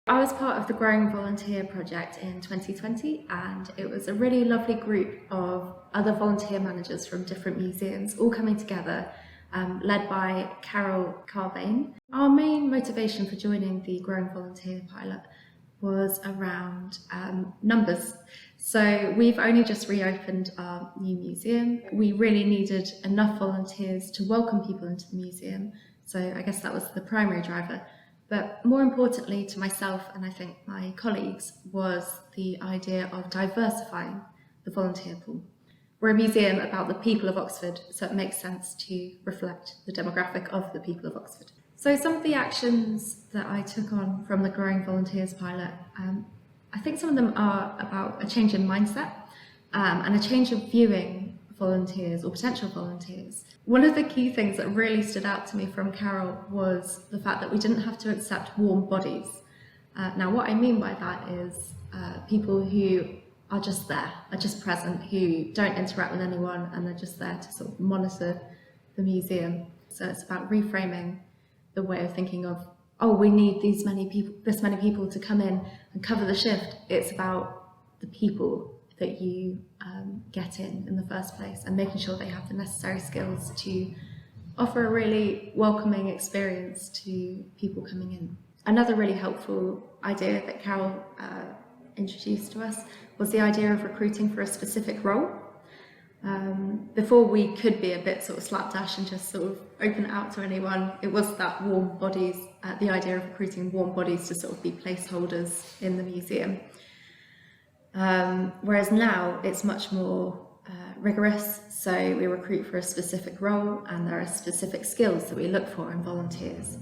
I was part of the Growing Volunteer project in 2020, and it was a really lovely group of other volunteer managers from different museums all coming together, led by Carol Carvane. Our main motivation for joining the Growing Volunteer pilot was around numbers. So we've only just reopened our new museum. We really needed enough volunteers to welcome people into the museum. So I guess that was the primary driver. But more importantly to myself, and I think my colleagues, was the idea of diversifying the volunteer pool. We're a museum about the people of Oxford, so it makes sense to reflect the demographic of the people of Oxford. So some of the actions that I took on from the Growing Volunteers pilot, I think some of them are about a change in mindset and a change of viewing volunteers or potential volunteers. One of the key things that really stood out to me from Carol was the fact that we didn't have to accept warm bodies. Now what I mean by that is people who are just there, are just present, who don't interact with anyone, and they're just there to sort of monitor the museum. So it's about reframing the way of thinking of, oh, we need this many people to come in and cover the shift. It's about the people that you get in the first place, and making sure they have the necessary skills to offer a really welcoming experience to people coming in. Another really helpful idea that Carol introduced to us was the idea of recruiting for a specific role. Before we could be a bit sort of slapdash and just sort of open it out to anyone, it was that warm bodies, the idea of recruiting warm bodies to sort of be placeholders in the museum. Whereas now it's much more rigorous, so we recruit for a specific role and there are specific skills that we look for in volunteers.